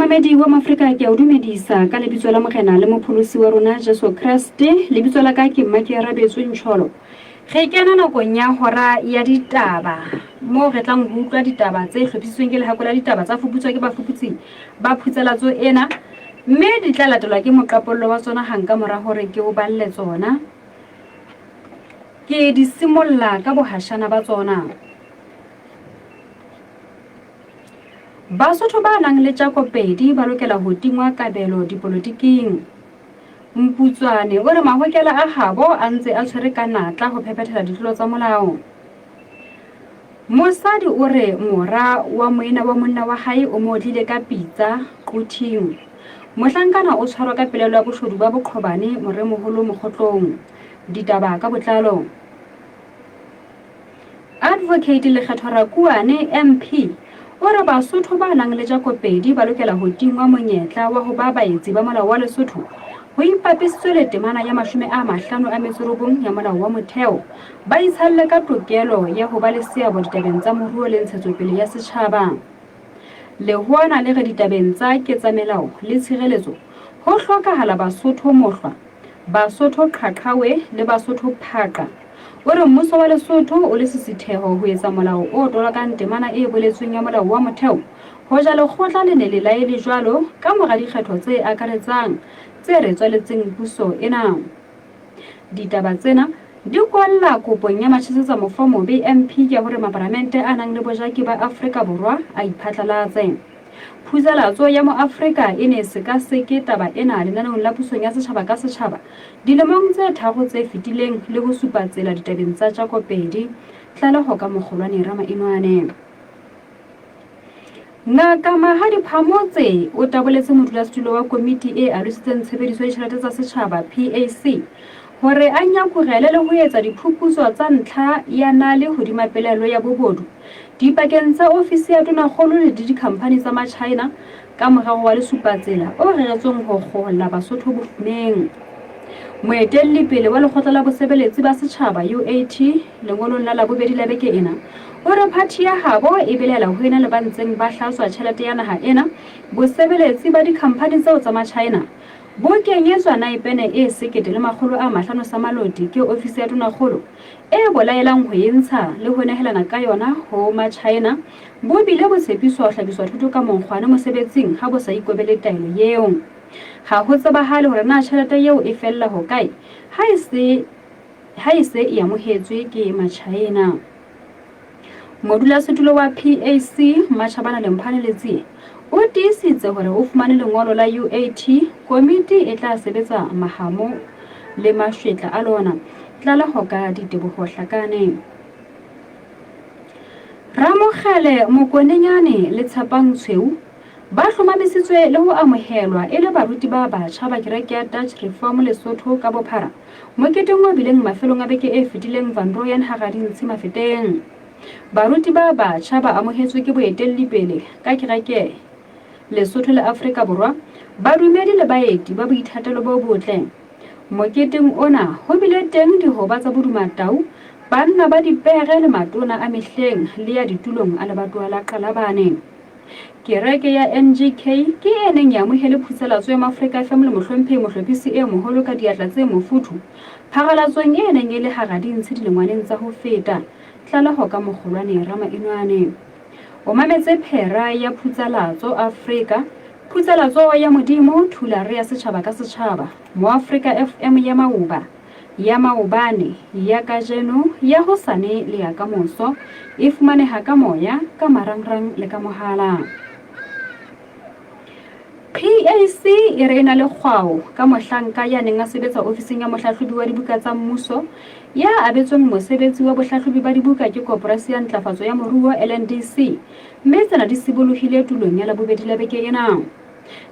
Momamedi wa Afrika ke a dumedisa ka lebitso la Morena le mopholosi wa rona Jesu Kriste. Lebitso la ka ke Mmakiarabetswe Ntsholo. Re kena nakong ya hora ya ditaba mo re tlang ho utlwa ditaba tse hlophisitsweng ke lehako la ditaba tsa fuputswa ke bafuputsi ba phutselatso ena, mme di tla latelwa ke moqapollo wa tsona hang ka mora hore ke o balle tsona. Ke di simolla ka bohashana ba tsona. Basotho ba nang le Jakopedi ba lokela ho tingwa kabelo dipolotiking. Mputswane o re mahokela a habo a ntse a tshwere ka natla ho phephetela ditlolo tsa molao. Mosadi o re mora wa moena wa monna wa hae o mo tlile ka pitsa quthing. Mohlankana o tshwarwa ka pelelo ya boshodu ba boqhobane moremoholo mokgotlong. Ditaba ka botlalo. Advocate Lekgetho Rakuane MP ora Basotho ba nang le Jakopedi ba lokela ho tingwa monyetla wa ho ba baetsi ba molao wa Lesotho ho ipapisitswe le temana ya 59 ya molao wa motheo ba itshalle ka tokelo ya ho ba le seabo ditabeng tsa moruo le ntshetsopele ya setjhaba. Lehoana le re ditabeng tsa ketsamelao le tshireletso ho hlokahala Basotho mohlwa, Basotho qhaqhawe le Basotho phaqa. Ore mmuso wa Lesotho o le sisitheho ho etsa molao o tolakang temana e boletsweng ya molao wa motheo. Hoja lekgotla le ne le laele jwalo ka mora dikgetho tse akaretsang tse re tsweletseng puso ena. Ditaba tsena di kwalla kopong ya Matshisetsa Mofomo BMP ya hore maparamente a nang le bojaki ba Afrika Borwa a iphatlalatse. Phutselatso ya mo Afrika e ne sekaseke taba ena lenaneong la pusong ya setjhaba ka setjhaba dilemong tse tharo tse fetileng le ho supa tsela ditabeng tsa Jakopedi. Tlaleho ka Mokgolwane Ramainwane. Ngaka Mahadi Phamotse o taboletse modulasetulo wa komiti e alositseng tshebediso ya ditjhelete tsa setjhaba PAC hore a nyakurele le ho etsa diphuputso tsa ntlha ya nale hodima pelelo ya bobodu dipakeng tsa ofisi ya Tonakgolo le dikhamphani tsa ma-China ka morero wa lesupatsela o reretsweng ho kgolla Basotho bofumeng. Moetelli pele wa lekgotla la bosebeletsi ba setjhaba UAT lengolong la labobedi la beke ena ore phathi ya habo e belela ho ena le ba ntseng ba hlaswa tjhelete ya naha ena bosebeletsi ba dikhamphani tseo tsa ma-China bo kenyetswa naipene e 1,500 sa malodi ke ofisi ya Tonakgolo e bolaelang ho yentsha le ho nehelana ka yona ho ma-China bo bile bo tshepiswa ho hlabiswa thuto ka monkgwane mosebetsing ha bo sa ikobele taelo eo. Ha ho tsebahale hore na tjhelete eo e fella ho kae ha e se e amohetswe ke ma-China. Modulasetulo wa PAC Machabana Lemphane Letsie o tiisitse hore o fumane lengolo la UAT komiti e tla sebetsa mahamo le mashwetla a lona. Tlaleho ka Diteboho Hlakane. Ramokgele Mokonenyane le Tshepang Tshweu ba hlomamisitswe le ho amohelwa e le baruti ba batjha ba kereke ya Dutch Reform Lesotho ka bophara moketeng o bileng mafelong a beke e fetileng Van Rooyen Hagading Tshimafeteng. Baruti ba batjha ba amohetswe ke boetelli pele ka kereke Lesotho le Afrika Borwa ba dumedi le baeti ba boithatelo bo botle. Moketeng ona ho bile teng dihoba tsa bodumatau, banna ba dipere le matona a mehleng le ya ditulong a lebatowa la Qalabane. Kereke ya NGK ke e neng ya amohele phutselatso ya Afrika FM le mohlomphehi mohlophisi e moholo ka diatla tse mofuthu phagalatsong e neng e le Hagading dilengwaneng tsa ho feta. Tlaleho ka Mokgolwane Ramainwane. O mametse phera ya phutselatso Afrika, phutselatso ya modimo thulare ya setjhaba ka setjhaba mo Afrika FM ya Mauba, ya Maobane, ya kajeno, ya hosane le ya kamoso e fumaneha ka moya ka marangrang le ka mohala. PAC e re ena le kgwao ka mohlanka ya neng a sebetsa ofising ya mohlahlobi wa dibuka tsa mmuso ya abetsweng mosebetsi wa bohlahlobi ba dibuka ke Koporasi ya Ntlafatso ya Moruo LNDC, mme tsena di sibolohile tulong ya labobedi la beke ena.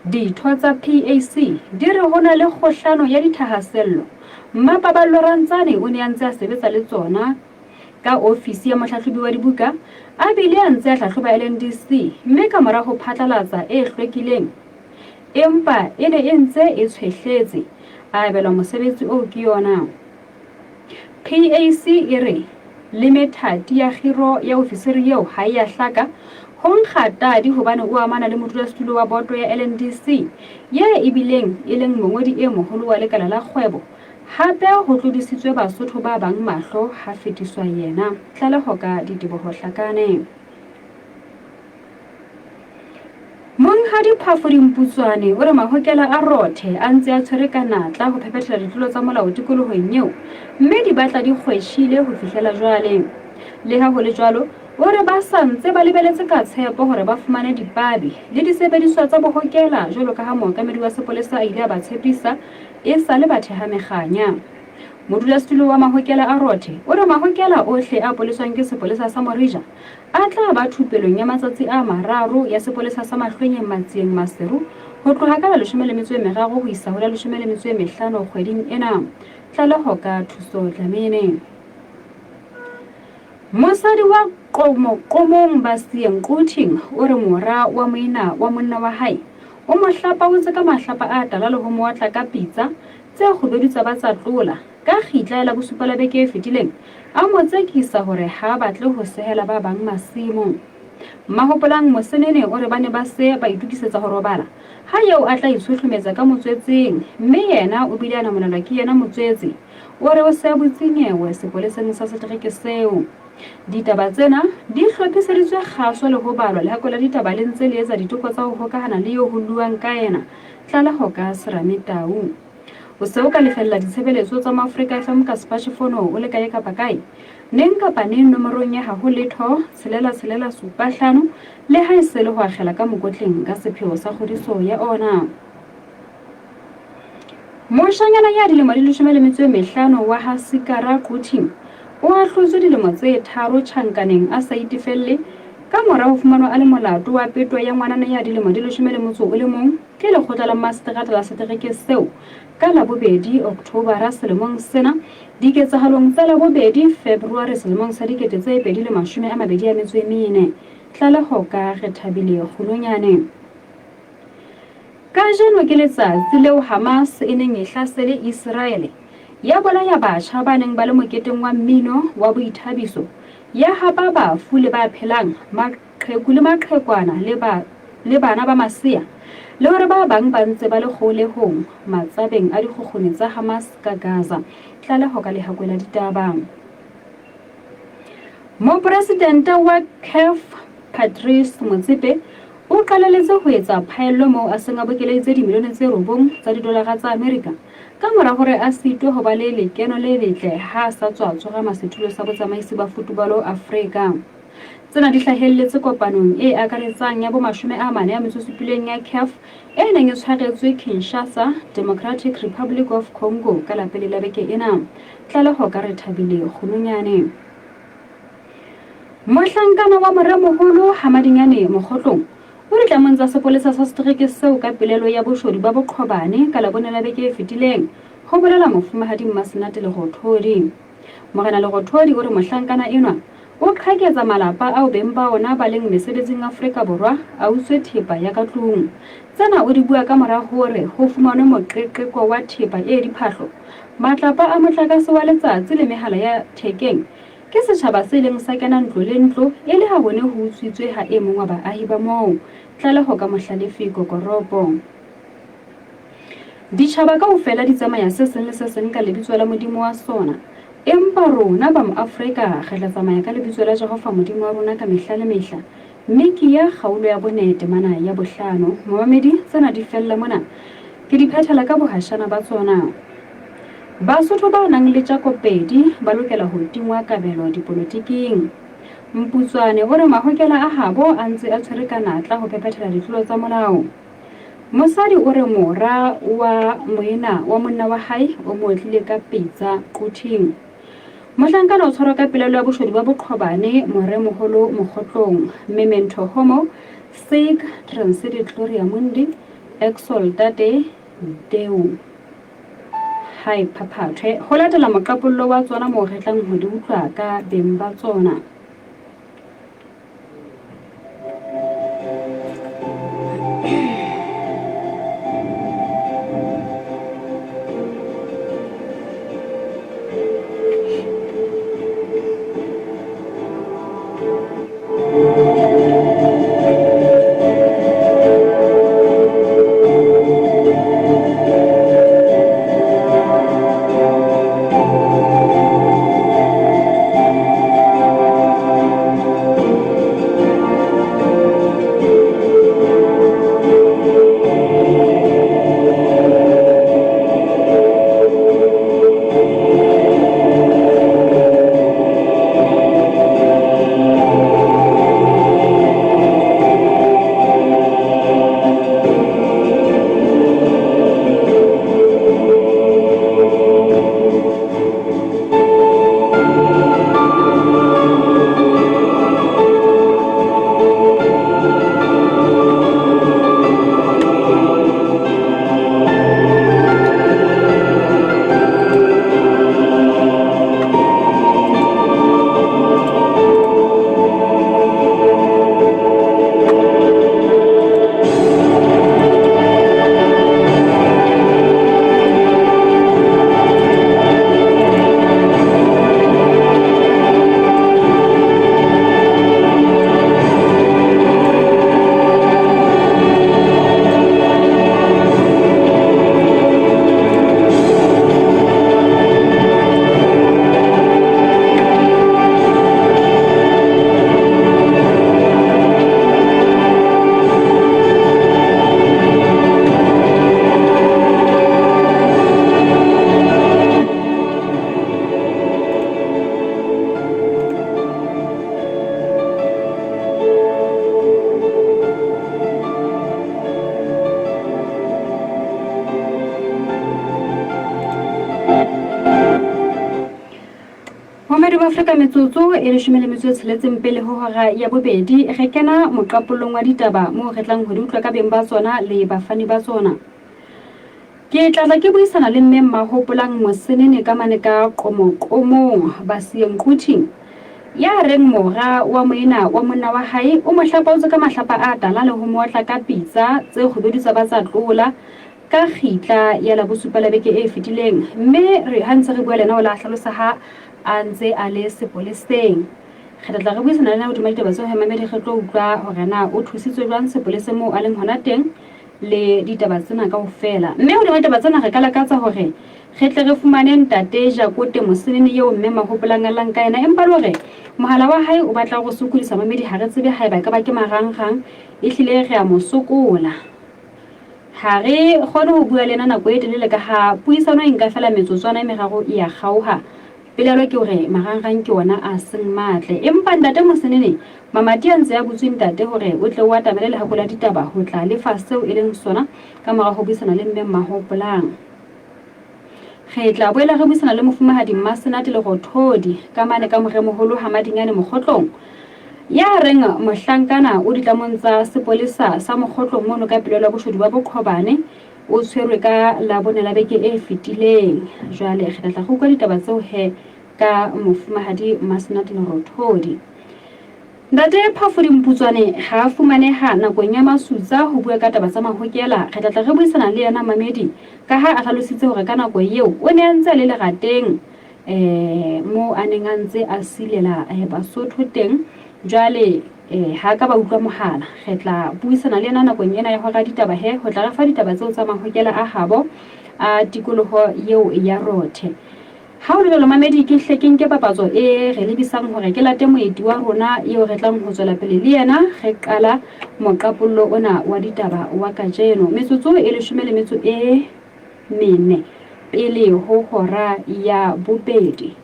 Ditho tsa PAC di re hona le kgohlano ya dithahasello Mmapaballo Rantsane o ne a ntse a sebetsa le tsona ka ofisi ya mohlahlobi wa dibuka a bile a ntse a hlahloba LNDC, mme ka mora ho phatlalatsa e hlwekileng empa e ne e ntse e tshwehletse a belwa mosebetsi o ke yona. PAC e re le methati ya khiro ya ofisiri eo ha ya hlaka ho nkgata di hobane o amana le modulasetulo wa boto ya LNDC ye ebileng e leng mongodi e moholo wa lekala la kgwebo hape ho tlodisitswe Basotho ba bang mahlo ha fetiswa yena. Tlaleho ka Diteboho Hlakane. Monghadi Phafudi Mputswane o re mahokela a rothe a ntse a tshwere ka natla ho phephetela ditlolo tsa molao tikolohong eo mme di batla di kgweshile ho fihlela jwale. Le ha ho le jwalo, o re ba sa ntse ba lebeletse ka tshepo hore ba fumane dipabi le disebediswa tsa bohokela jwalo ka ha mookamedi wa sepolesa a ile a ba tshepisa e sa le ba theha mekganya. Modulasetulo wa mahokela a rothe o re mahokela ohle a poleswang ke sepolesa sa Morija a tla ba thupelong ya matsatsi a mararo ya sepolesa sa Mahlwenyeng Matsieng Maseru ho tloha ka la 13 ho isa ho la 15 kgweding ena. Tlaleho ka Thuso Dlamini. Mosadi wa Qomong Basieng Quting o re mora wa moina wa monna wa hae o mo hlapa o tse ka mahlapa a tala le ho mo watla ka pitsa tse kgobeditsa ba tsa tlola ka khitla la bosupala beke e fetileng a mo tsekisa hore ha batle ho sehela ba bang masimo. Mahopolang Mosenene o re bane ba se ba itukisetsa ho robala ha eo a tla itshohlometsa ka motswetseng mme yena o bile a namonelwa ke yena motswetsi o re o se botsinyewe sepoleseng sa setereke seo. Ditaba tsena di hlophiseditswe kgaso le ho balwa le hakola ditaba le ntse le etsa ditoko tsa ho hokahana le yo ho luang ka yena. Tlaleho ka Serame Tau. O se o ka lefella ditshebeletso tsa Maafrika FM ka smartphone o le kae kapa kae neng kapa neng nomorong ya ha ho letho 665 le ha e se le ho akgela ka mokotleng ka sepheo sa kgodiso ya ona. Moshanyana ya dilemo di 15 wa ha Sikara Quting o a hlotswe dilemo tse 3 tjhankaneng a sa itefelle ka mora ho fumanwa a le molato wa peto ya ngwanana ya dilemo di 11 ke lekgotla la Maseterata la setereke seo ka la 2 Oktobara selemong sena diketsahalong tsa la 2 February selemong sa 2024. Tlaleho ka Rethabile Kgolonyane. Ka jeno ke letsatsi leo Hamas e neng e hlasele Israel ya bolaya batjha ba neng ba le moketeng wa mmino wa boithabiso ya hapa bafu le ba phelang maqheku le maqhekwana le bana ba masea le hore ba bang ba ntse ba le kgolehong matsabeng a dikgokgone tsa Hamas ka Gaza. Tlaleho ka lehakwela ditaba. Mopresidente wa CAF Patrice Motsepe o qaleletse ho etsa phaello moo a seng a bokeleditse dimilione tse 9 tsa didolara tsa Amerika ka mora hore a sitwe ho ba le lekeno le letle ha sa tswa tshwara masetulo sa botsamaisi ba football Afrika. Tsena di hlahelletse kopanong e akaretsang ya bo 47 ya CAF e neng e tshwaretswe Kinshasa, Democratic Republic of Congo ka la pele la beke ena. Tlaleho ka Rethabile Kgolonyane. Mohlankana wa moramoholo Hamadinyane Mokgotlong o re tlamong tsa sepolesa sa setereke seo ka pelelo ya boshodi ba boqhobane ka la bone la beke e fetileng ho bolela mofumahadi Mmasenate Lerothodi. Morena Lerothodi o re mohlankana enwa o qhaketsa malapa ao beng ba ona ba leng mesebetsing Afrika Borwa a utswe thepa ya ka tlung. Tsena o di bua ka mora hore ho fumanwe moqeqeko wa thepa e diphahlo, matlapa a motlakase wa letsatsi le mehala ya thekeng ke setjhaba se leng sa kena ntlo le ntlo e le ha bone ho utswitswe ha e mong wa baahi ba moo. Tlaleho ka Mohlalefi Kokoropo. Ditjhaba kaofela di tsamaya se seng le se seng ka lebitso la Modimo wa sona, empa rona ba Moafrika re tla tsamaya ka lebitso la Jehova Modimo wa rona ka mehla le mehla. Miki ya kgaolo ya bonete mana ya bohlano Mohamedi tsena di fella mona ke di phethela ka bohashana ba tsona. Basotho ba nang le Jakopedi ba lokela ho tingwa kabelo dipolotiking. Mputswane o re mahokela a habo a ntse a tshwere ka natla ho phephetela ditlolo tsa molao. Mosadi o re mora wa moina wa monna wa hae o mo tlile ka pitsa Quting. Mohlankana o tshwarwa ka pelelo ya boshodi ba boqhobane moremoholo Mokgotlong. Memento Homo Sic Transit Gloria Mundi Exsultate Deo. Hai phaphathwe ho latela moqapollo wa tsona mo retlang ho di utlwa ka beng ba tsona. Afrika metsotso e le 16 pele ho hora ya bobedi re kena moqapolong wa ditaba moo re tlang ho di utlwa ka beng ba tsona le bafani ba tsona. Ke tla ke buisana le mme Mahopolang Mosenene ka mane ka qomoqomong ba sieng Quting ya reng mora wa moena wa monna wa hae o mo hlapaotse ka mahlapa a tala le ho motla ka pitsa tse kgubedisa ba tsa tlola ka khitla ya la bosupa la beke e fetileng mme re hantse re bua lena o la hlalosa ha a ntse a le sepoleseng. Re tla re buisana le nna hodima ditaba tseo Hemamedi re tlo utlwa hore na o thusitswe jwang sepoleseng moo a leng hona teng le ditaba tsena kaofela. Mme hodima ditaba tsena re ka lakatsa hore re tle re fumane ntate Jakote Mosenene eo mme Mahopolang a lang ka yena empa le hore mohala wa hae o batla go sokodisa Mamedi ha re tsebe haeba ka ba ke marangrang e hlile re a mo sokola. Ha re kgone ho bua lena nako e telele ka ha puisano e nka fela metsotswana e meraro e ya kgauha pelelo ke hore marangrang ke ona a seng matle empa ntate Mosenene mamati a ntse a butswe ntate hore o tle o atamele le hakola ditaba ho tla le fa seo e leng sona ka mora ho buisana le mme Mahopolang. Re tla boela re buisana le mofumahadi Mmasenate le Rothodi ka mane ka moremoholo Hamadinyane Mokgotlong ya reng mohlankana o ditlamong tsa sepolesa sa Mokgotlong mono ka pelelo boshodu ba Boqhobane o tshwerwe ka la bone la beke e fetileng. Jwale re tla go utlwa ditaba tseo he ka mofumahadi Mmasenate le Rothodi. Ntate Phafodi Mputswane ha fumaneha nakong ya masutsa ho bua ka taba tsa mahokela. Re tla re buisana le yena Mamedi ka ha a hlalositse hore ka nako eo o ne a ntse le lerateng mo a neng a ntse a silela Basotho teng. Jwale ha ka ba utlwa mohala re tla buisana le yena nakong ena ya hora ditaba he ho tla re fa ditaba tseo tsa mahokela a habo a tikoloho eo ya Rothe. Ha o le Mamedi ke hlekeng ke papatso e re lebisang hore ke late moeti wa rona eo re tlang ho tswela pele le yena re qala moqapollo ona wa ditaba wa kajeno metsotso e 14 pele ho hora ya bobedi.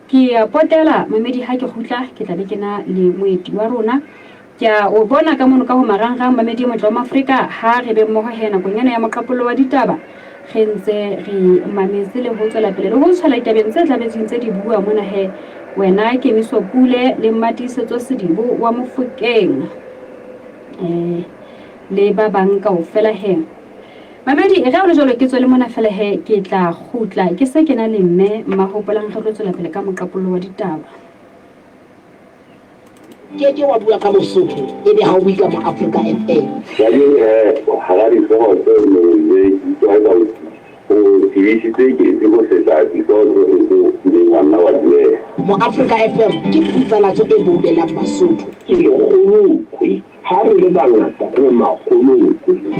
Ke a potela Mamedi ha ke khutla ke tla be ke na le moeti wa rona ke a o bona ka mono ka ho marangrang Mamedi motlo wa Afrika ha re be mmoho he nakong ena ya moqapollo wa ditaba re ntse re mametse le ho tswela pele le ho tshwala tabeng tse tlabetseng tse di bua mona he wena ke miso Pule le Mmatisetso Sedibo wa Mofokeng le ba bang kaofela he. Mamedi e ga o le jalo ke tswele mona fela he ke tla khutla ke se ke na le mme Mahopolang re tlo tswela pele ka moqapollo wa ditaba. Ke wa bua ka Mosotho e be ha o buika mo Africa FM ya le ha ga di so tse le tswa ka o tivisitse ke go se tla di so le ngwana wa le mo Africa FM ke putsalatso e bobelang Basotho ke le go ha re le bangata go makgolo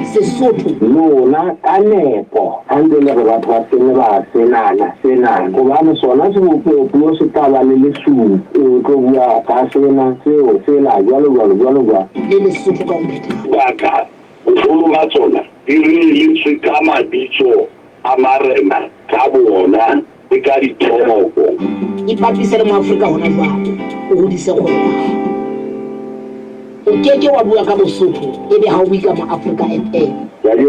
Sesotho lona ka nepo handele re batho ba sene ba senana go ba sona se bo se taba le lesu o tlo bua ka sena seo se la jalo le Lesotho ka utlwa ka go ba tsona di le se ka mabitso a marena ka bona e ka dithogo ipapisele mo Africa hona jwale o hodise kgona o ke wa bua ka Mosotho e be ha o buika mo Africa FM ya le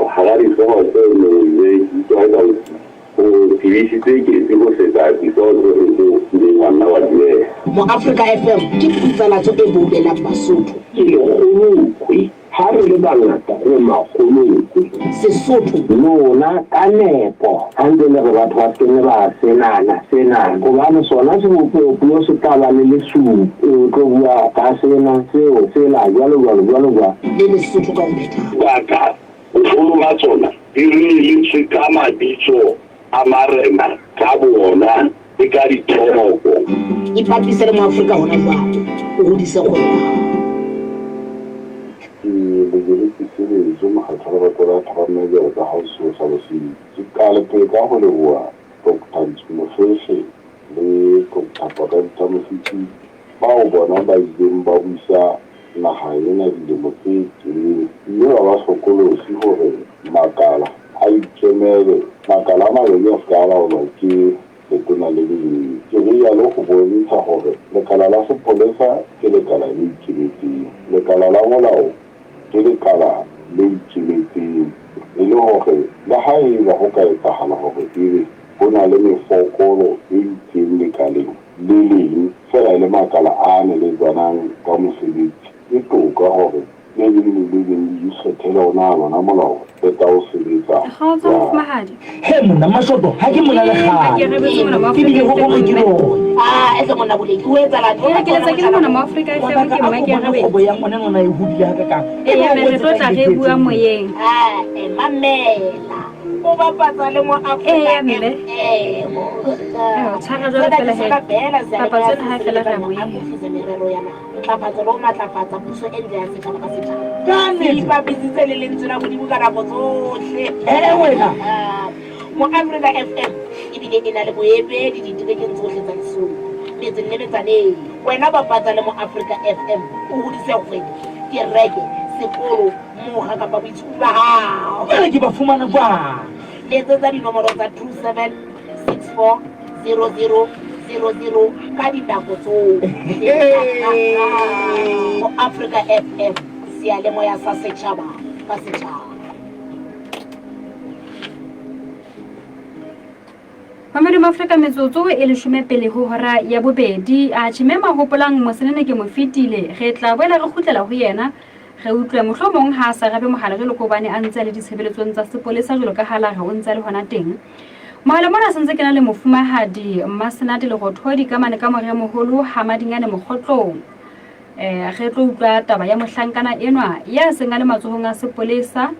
ha ga di so tse le tswa ka o tivisitse ke go se tla di so le ngwana wa le mo Africa FM ke putsalatso e bobelang Basotho ke le go ha re le bangata go makgolo Sesotho lona ka nepo handele re batho ba sene ba senana go ba sona se bo se taba le lesu o tlo bua ka sena seo se la jalo le Lesotho ka utlwa ka go ba tsona di le se ka mabitso a marena ka bona e ka dithogo ipapisele mo Africa hona jwale o hodise kgona zo magatshara ba tsela tlhokomelo ka hauso sa bosedi ke ka le pele ka go leboa Dr. Mofese le Dr. Potenta Mofisi ba o bona ba ileng ba buisa naga ena dilemo tse tseleng mme ba sokolosi gore makala a ikemele makala a mabedi a ska laolwa ke letona le le ke rialo go bontsha gore lekala la sepolesa ke lekala le ikemetseng lekala la molao ke lekala le ikemetseng e le gore le ha e ba go ka etsagala gore ebe go na le mefokolo e itseng lekaleng bane le tsanang ka mosebetsi e toka hore le di ikgethela ona molao e tla o sebetsa kgotsa mofumahadi he monna mashoto ha ke mona le ke re bese mona wa ke bile go go ke lo ese mona boleki o etsalang ke keletsa ke le mona mo Africa FM ke mma ke re go ya ngwana nona e hudile ha ka ka ya me re tlotla ge bua moyeng mamela o bapatsa le mo ya mme tshaka jwale fela he papa tsena ha fela ra moyeng merero yana ntlafatsa le go matlafatsa puso e ntle ya setšhaba ka setšhaba ipapitsitse le lentswe la modimo ka nako tsotlhe wena mo Africa FM ebile e na le boemedi diterekeng tsotlhe tsa lesome metseng le metsaneng wena bapatsa le mo Africa FM o hodise kgwebo kereke sekolo moga kapa boitshupo ba gago jale ke ba fumana kwa letsetsa dinomoro tsa 27640000 ka dinako tsotlhe mo Africa FM seyalemoya sa setšhaba ka setšhaba. Mamedi mo Africa metsotso e leshome pele ho hora ya bobedi a tshime mahopolang mosenene ke mo fetile re tla boela re khutlela ho yena re utlwe mohlomong ha sa gabe mohala jalo ko bane a ntse le ditshebeletsong tsa sepolesa jalo ka hala ga o ntse le hona teng mohala mona sentse ke na le mofumahadi mmasenate le go thodi ka mane ka more moholo hamadingane moghotlong re tlo utlwa taba ya mohlankana enwa ya senga le matsohong a sepolesa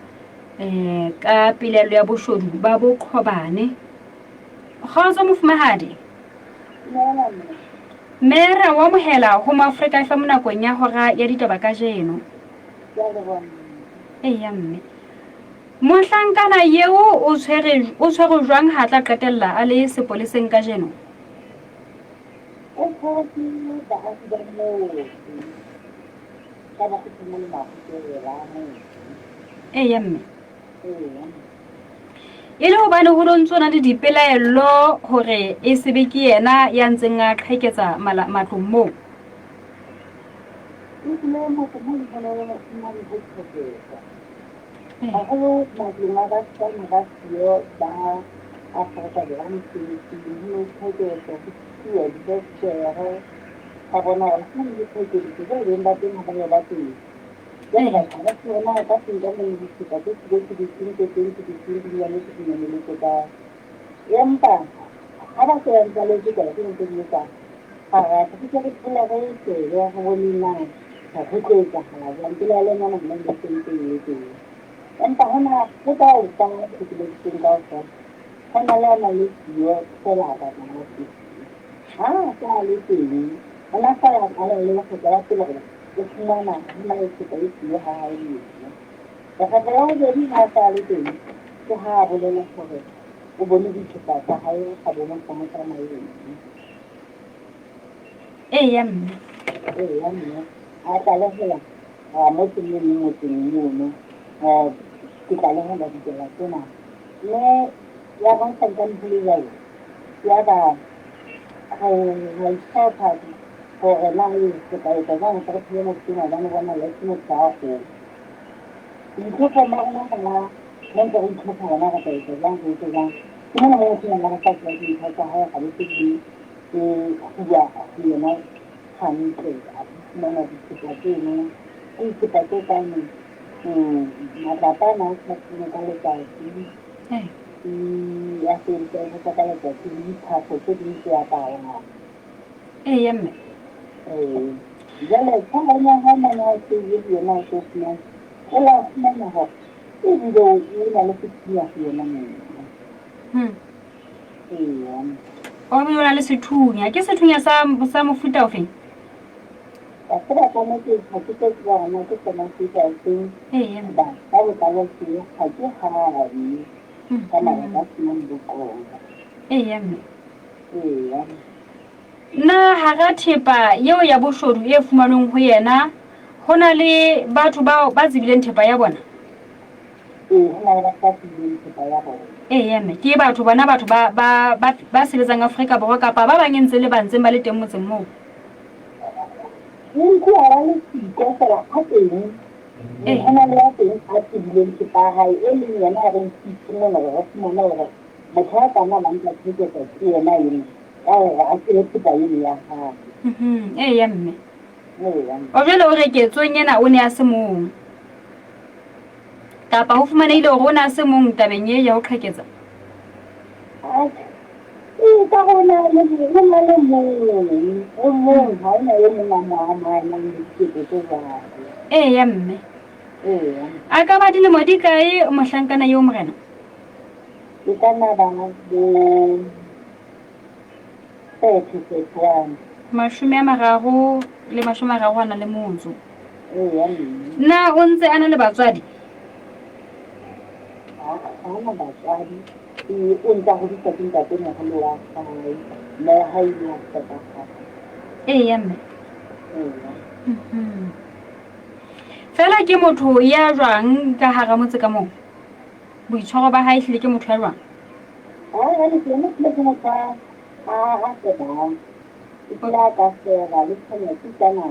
ka pilelo ya boshodu ba bo Qhobane kgotsa mofumahadi mera wa mohela ho mo Africa FM nakong ya hora ya ditaba ka jeno ya mme mohlankana yeo o tshwere jwang ha tla qetella a le sepoleseng ka jeno ya mme e le hobane ho lontsona le dipelaelo hore e sebe ke yena ya ntseng a qheketsa matlong moo o biola le sethunya ke sethunya sa mofuta ofe na hara thepa yeo ya boshodu e fumanweng ho yena hona le batho ba zibileng thepa ya bona ya mme ke batho ba sebetsang Afrika Borwa kapa ba bang ntse le ba ntseng ba le teng motseng moo ya mme o jwale o reketsweng ena o ne a se mong kapa ho fumanehile hore o ne a se mong tabeng e ya ho qheketsa ka gona le mong ha ona ye mong a moamanang le diketso tse jwalo ya mme a ka ba dilemo di kae mohlankana eo morena ke ka na ba bo 30 mashome a mararo le mashome a mararo a na le motso mme na o ntse a na le batswadi ana batswadi o ntsa go ditsa ke ntate mogolo wa gae mme ha ile a tsaka ya mme fela ke motho ya jwang ka hara motse ka moo boitshwaro ba hae hlile ke motho ya jwang ha le ke mo le ka a se ba itla ka se ba le tsena tsana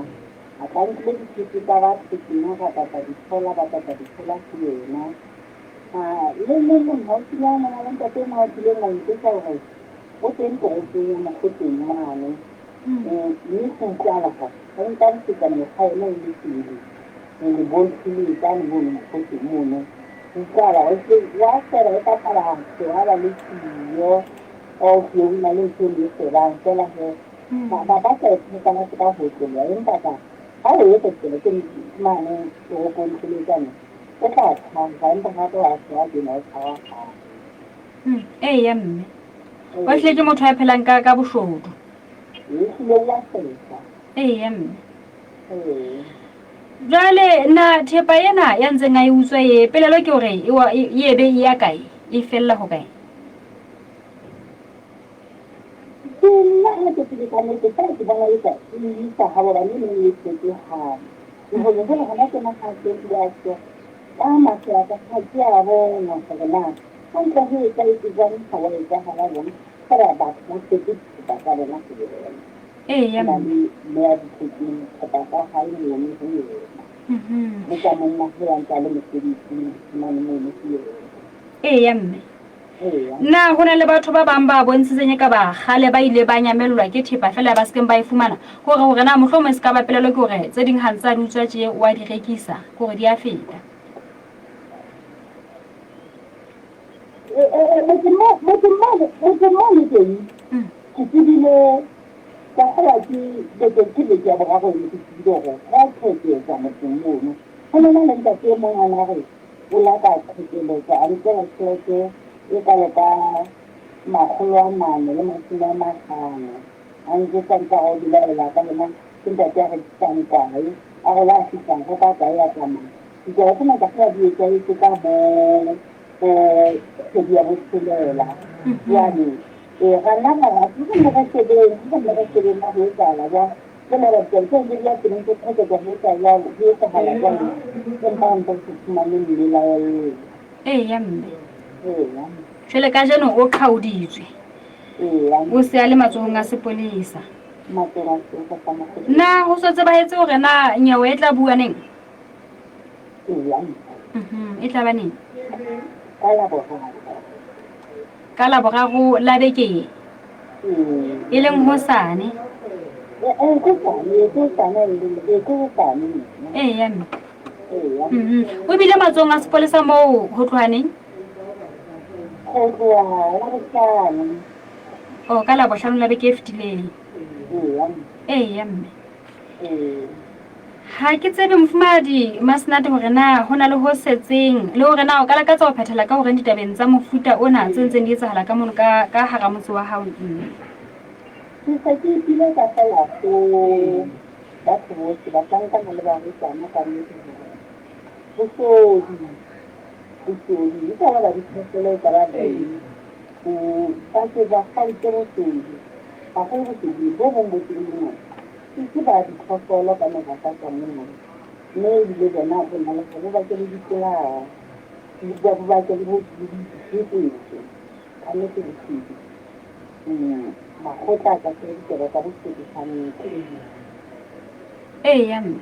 a ka ntle di tsitsi ba ba tsina ga ba di thola ba di thola ke yena le ha ke ya na le ntate mo ke le nang ke sa ho o teng go tsenya mo go teng mane ni se tsala ka en tan se ka mo ga ene le tsile le bon tsile ka mo mo go teng mo no tsala o se ya se re ka para se ala le tsio o ke una le tsile se ba tsela he ba se ka na se ka ho tsela en ta ka ha o ye tsela ke mane o bon tsile ka cái là thằng phải thằng nó là sẽ gì nữa sao ya mme wa hlile ke motho a phelang ka boshodu ni le ya se ya mme jwale na thepa ena ya ntseng a e utswa e pelelo ke hore e be ya kae e fella ho kae ke nna ke ke ka ne ke ke ba le ka ni sa ha ba ni ni ke ha ni ho le ha na ke na ka ke ya ke ma ke ka ha ke a bo na ka na kan ka he ka ke ga ni ha wa ka ha la ni para ba mo ke ke ba ka na ke ya mme me a di ke ka ba ha ni ni ni ni ka mo na ke an ka le ke ni ma ni mo ni ya mme na hona le batho ba bang ba bontshitseng ka ba gale ba ile ba nyamellwa ke thepa fela ba skeng ba e fumana hore na mohlomong se ka ba pelelo ke hore tse ding hantsa di utswa tje wa di rekisa hore di a feta mo le teng ke tsebile ka fela ke detektive ke ba go le tsebile go ga ke tsa mo mono go na le ntate mo ngwana re o la ka khutelo tsa a ditela tsheke e ka le ka magolo a mane le masimo a matlhano a ntse santsa go dilaela ka lena ke ntate a re tsang kae a go la fitlang go ka kae ya tsamaya ke go tsena ka fela di etsa e ka mo ke dia botshelela yani ga nna ga ke mo ga sebeng ma go tsala ja ke mo re tsentse di ya ke ntse ke ke go tsaya ya di ka hala ja ke mpa ntse ke tsmane le la ya mme jwale ka jeno o kgaoditswe o se a le matsohong a sepolesa na ho so tsebahetse hore na nyewe e tla bua neng e tla ba neng ka laboraro la beke e leng hosane ya mme o bile matsohong a sepolesa moo ho tlohaneng ka labohlano la beke e fetileng ya mme ha ke tsebe mofumadi Masenate hore na hona le ho setseng le hore na o ka lakatsa ho phethela ka hore ditabeng tsa mofuta ona tse ntseng di etsahala ka mono ka hara motse wa hao ke sa ke pile ka fela go ba tshwotse ba tsanka le ba rutsana ka nnete so di ka ba di tsele ka ba ba ke ba ga ke re ba go di bo bo bo ke ba di tsolo ka mona ka tsona mme di le na go na le go ba ke di tsela di ba ke di di ka ne ke di ma go tla ka ke di ka bo se di tshwanetse ya mme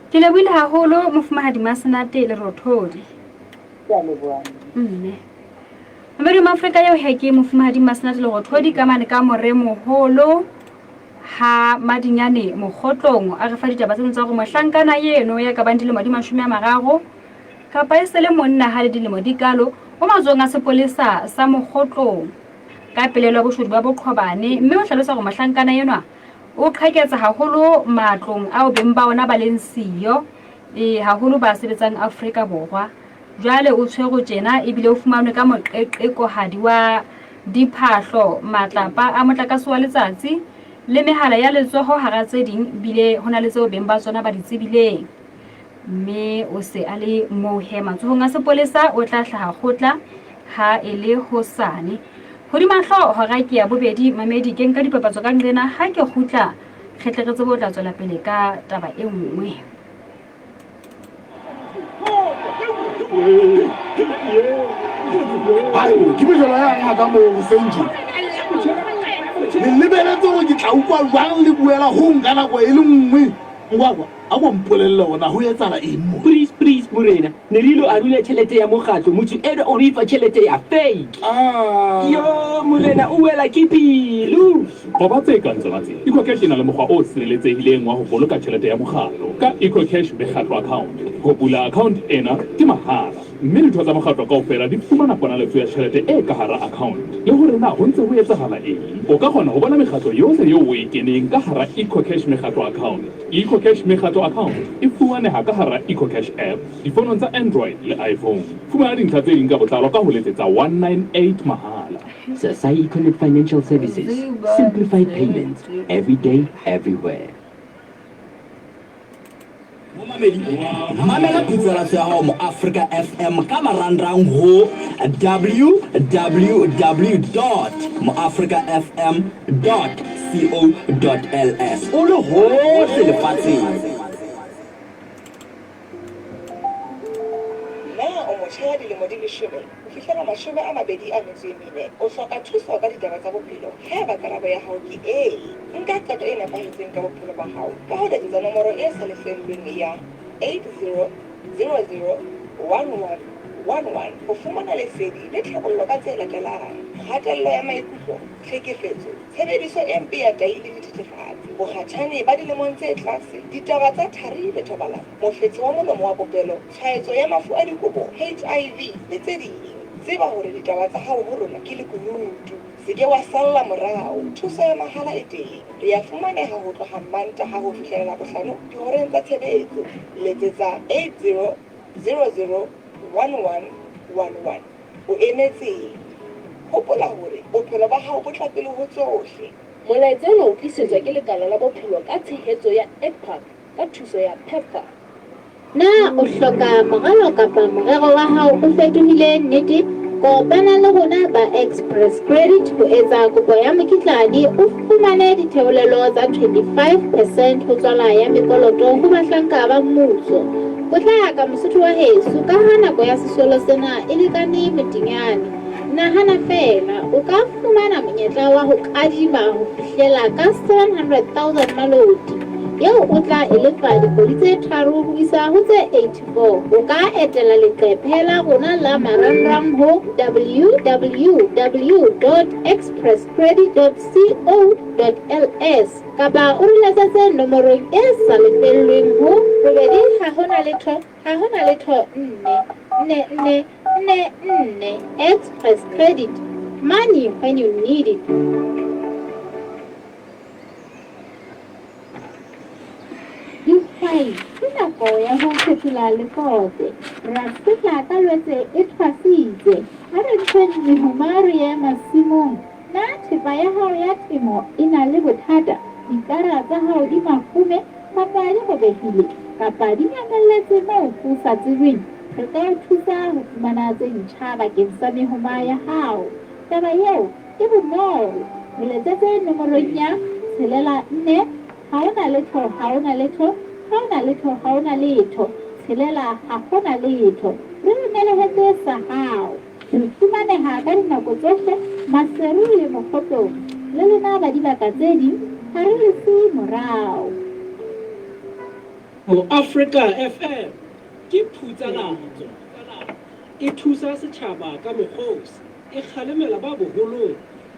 ke lebohile haholo mofumahadi Masenate le Rothodi ke a leboha Amerika Afrika eo he ke mofumahadi Masenate le Rothodi ka mane ka more moholo ha Madinyane Mogotlong a re fa ditaba tseno tsa go mohlankana eno ya ka bang dilemo di 30 kapa e sele monna ha le dilemo di kalo o mazong a sepolesa sa Mogotlong ka pelelo boshodu ba boqhobane mme o hlalosa go mohlankana yenwa o qheketsa haholo matlong a o beng ba ona ba leng siyo haholo ba sebetsang Afrika Borwa jwale o tshwego tjena e bile o fumanwe ka moqeqekohadi wa diphahlo matlapa a motlakase wa letsatsi le mehala ya letsoho hara tse ding bile hona le tseo beng ba tsona ba ditsebileng mme o se a le mo hema tsohong a sepolesa o tla hlaha khotla ha ele hosane hodima hlo hora ke ya bobedi mamedi ke nka dipapatso ka nqena ha ke khutla kgetletse bo tla tswela pele ka taba e nngwe Hayo, ke bejela ya ka mo senji. Le lebeletse go ke tla ukwa jwang le buela ho nka nako e le nngwe. Ngwakwa, a go mpolelle ona ho etsala eng mo. Please morena ne rilo a rule tšhelete ya mokgatlo motho ene o re fa tšhelete ya fake yo morena o wela ke pelo go ba tse kantse ba tse EcoCash e na le mokgwa o sireletsehileng wa go boloka tšhelete ya mokgatlo ka EcoCash mekgatlo account go bula account ena ke mahala mme ditho tsa mokgatlo kaofela di fumana ponalefo ya tšhelete e ka hara account le gore na go ntse go etsagala eng o ka kgona go bona mekgatlo yohle yeo o e keneng ka hara EcoCash mekgatlo account EcoCash mekgatlo account e fumaneha ka hara EcoCash app difonong tsa Android le iPhone fumana dintlha tse ding ka botlalo ka ho letsetsa 198 mahala Sasai Connect Financial Services simplified payments every day everywhere mamela pizzalatso ya hao mo Africa FM ka marangrang ho www.moafricafm.co.ls o le hohle lefatsheng Motjha dilemo di 10 ho fihlela 24 o hloka thuso ka ditaba tsa bophelo ha ba karabo ya hao ke nka qeto e nepahetseng ka bophelo ba hao ka ho letsetsa nomoro e sa lefellweng ya 80001111 ho fumana lesedi le tlhabollo ka tse latelang kgatello ya maikutlo tlhekefetso tshebediso e mpe ya tahi le dithethefatsi bokgatjhane ba dilemong tse tlase ditaba tsa thari le thobalano mofetsi wa molomo wa popelo tshwaetso ya mafu a dikobo HIV le tse ding tseba hore ditaba tsa hao ho rona ke lekunutu se ke wa salla morao thuso ya mahala e teng le ya fumaneha ho tloha Mantaha ho fihlela Bohlano dihoreng tsa tshebetso letsetsa 80001111 o emetseng hopola hore bophelo ba hao bo tla pele ho tsohle molaetsa o tlisetswa ke lekala la bophelo ka tshehetso ya ECPAC ka thuso ya PEPFAR na o hloka moralo kapa morero wa hao o fetohile nnete kopana le rona ba Express Credit ho etsa kopo ya mokitlane o fumane ditheolelo tsa 25% ho tswala ya mekoloto ho bahlanka ba mmuso o tla ka mosotho wa heso ka ha nako ya sesolo sena e lekane metinyane nahana fela o ka fumana monyetla wa ho kadima ho fihlela ka 700,000 maloti yeo o tla elefa dikgwedi tse 3 ho isa ho tse 84 o ka etela leqephe la rona la marangrang ho www.expresscredit.co.ls kapa o re letsetse nomorong e sa lefellweng ho 4 Express Credit money when you need it ke nako ya ho phethola lekope ra fihla ka lwetse e tshwasitse ha re tshwenya mehumari ya masimong na thepa ya hao ya temo e na le bothata dikara tsa hao di mafume kapa di robehile kapa di nyamelletse moo ho sa tsebeng re ka thusa ho fumana tse ntjha bakeng sa mehuma ya hao taba eo e bonolo re letsetse nomorong ya 4 ha ona letho tshelela ha hona letho re nelehetse sa hao re fumaneha ka dinako tsohle maseru le mokgotlong le lena ba dibaka tse ding ha re lese morao mo Africa FM ke phutsalatso e thusa setjhaba ka mokgosi e kgalemela ba boholong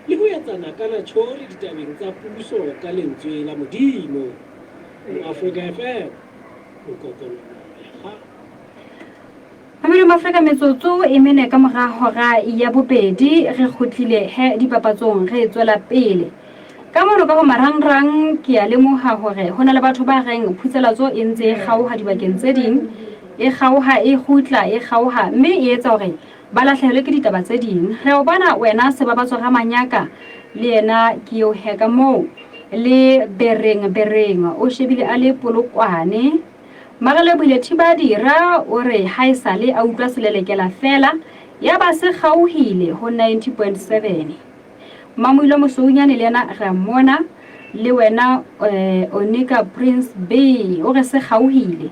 le ho etsana ka natjhore ditabeng tsa puso ka lentswe la Modimo. Africa FM Nkokolo ya Mamelo Afrika metsotso e mene ka mora hora ya bobedi re kgutlile he dipapatsong re tswela pele ka mono ka ho marangrang ke a lemoha hore hona le batho ba reng phutselatso e ntse gauha dibakeng tse ding e gauha e khutla e gauha mme e etsa hore ba lahlehelwe ke ditaba tse ding re o bona wena se ba batswa ga manyaka le yena ke yo heka mo le bereng o shebile a le polokwane Magale bile tibadira ore haisale a utlwa selelekela fela ya ba se gauhile ho 90.7 Mamuilo Mosounyane le yena Ramona le wena Onika Prince B o re se gauhile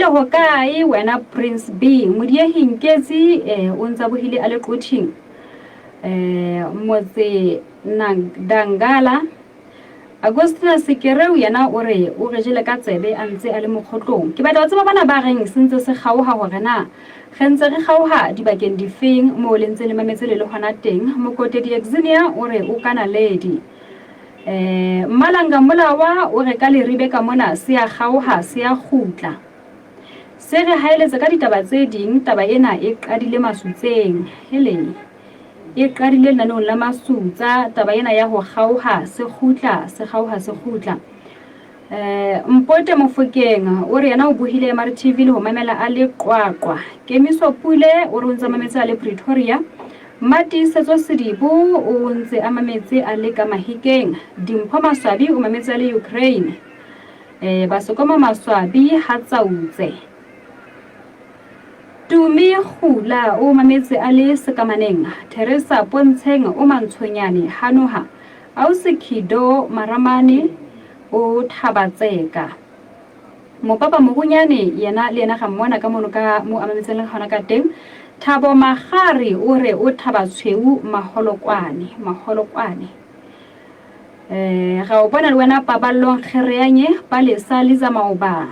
ho kae wena Prince B modiehi nketsi o ntsa bohile a le qothing motse Dangala Agostina Sekereu yana o re o re jele ka tsebe a ntse a le mokgotlong ke batla tseba bana ba reng sentse se gauha hore na gentse re gauha dibakeng difeng mo le ntse le mametse le hona teng mokote di Exenia o re o kana ledi Malanga Molawa o re ka le ribe ka mona se ya gauha se ya khutla se re haeletse ka ditaba tse ding taba ena e qadile masutseng hele e qadile nanong la masutsa taba ena ya ho gauha se khutla Mpote Mofokeng o re yana o bohile MRTV le ho mamela a le qwaqwa Kemiso Pule o re ntse mametsa le Pretoria Mati Setso Sedibo o ntse a mametse a le ka Mahikeng Dimpho Maswabi o mametsa le Ukraine Basokoma Maswabi ha tsautse Tumi Khula o mametse a le sekamaneng Teresa Pontsheng o mantshonyane hanoha au Sekido Maramane o Thabatseka Mopapa Mogunyane yena le yena ga mmona ka mono ka mo amametseng gona ka teng Thabo Magari o re o Thabatshweu maholokwane ga o bona le wena Pabalong Kgereanye ba le sa liza maoba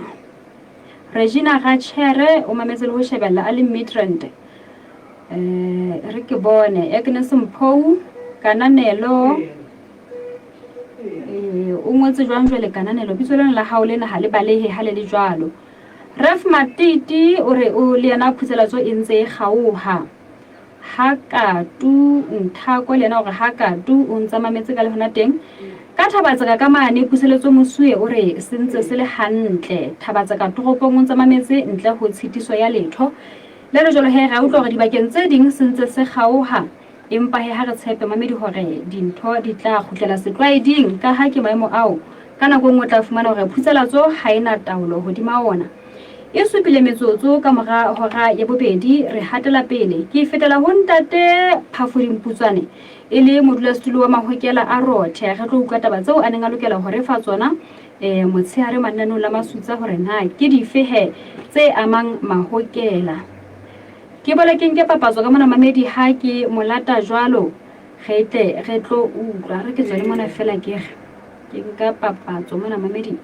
Regina Gachere o mametse le ho shebella a le midrand re ke bone Agnes Mphou Kananelo o ngotse jwang jwale Kananelo bitsoleng la hao lena ha le balehe ha le le jwalo Ref Matiti o re o le yana phutselatso e ntse gauha Hakatu Nthako le yana o re Hakatu o ntsa mametse ka le hona teng ka Thabatseka ka mane puseletso mosue o re sentse se le hantle Thabatseka toropong o ntsa mametse ntle ho tshitiso ya letho le re jolo he ga utlwa gore dibakeng tse ding sentse se gauha empa he ha re tshepe mamedi hore dintho di tla khutlela setlwaeding ka ha ke maemo ao kana go ngotla fumana hore phutselatso ha ina taolo hodima ona e supile metsotso ka mora hora ya bobedi re hatela pele ke fetela ho ntate Phafuri Mputswane e le modulasetulo wa Mahokela a Rothe ga tlo uka taba tseo a neng a lokela hore fa tsona motshehare mananong la masutsa hore na ke difehe tse amang Mahokela ke bola ke nke papatso ka mona mamedi ha ke molata jwalo re tlo utlwa re ke tswele mona fela ke nka papatso mona mamedi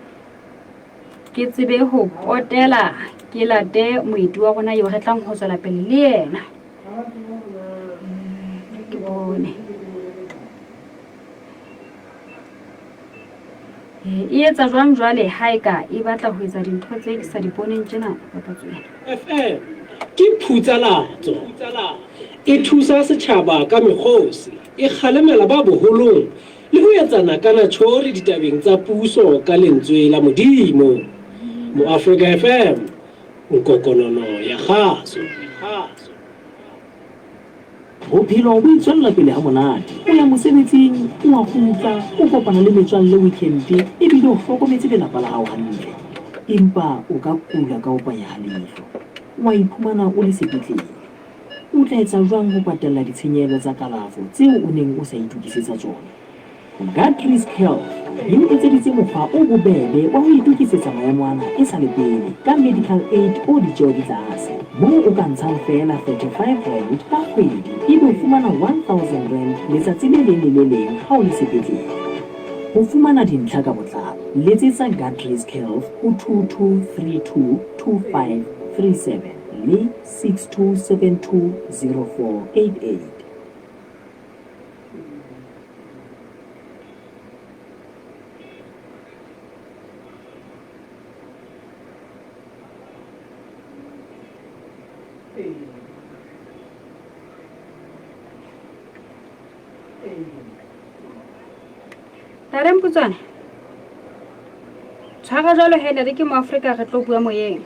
ke tsebe ho potela ke late moeti wa rona yo re tlang ho tswela pele le yena ke bone e etsa jwang jwale haeka e batla ho etsa dintho tse ke sa di boneng tjena papatso ena FM ke phutsalatso e thusa setjhaba ka mekgosi e kgalemela ba boholong le ho etsana ka natjhore ditabeng tsa puso ka lentswe la Modimo mo Africa FM Nkokolono ya kgaso Bophelo bo itswella pele ha monate o ya mosebetsing o a kgutla o kopana le metswalle weekend e bile o hlokometse lelapa la hao hantle empa o ka kula ka opanya halefo wa iphumana o le sepetlele o tla etsa jwang ho patella ditshenyehelo tsa kalafo tseo o neng o sa itukisetsa tsona Guthries Health e etseditse mokgwa o bobebe wa ho itukisetsa maemo ana e sa le pele ka medical aid o ditjeo di tlase moo o ka ntshang fela 35 rand ka kgwedi ebe o fumana 1000 rand letsatsi le leng le le leng ha o le sepetlele ho fumana dintlha ka botlalo letsetsa Guthries Health ho 22322537 le 62720488 Tareng Putswane. Tshwara jalo he ntate ke mo Afrika re tlo bua moyeng.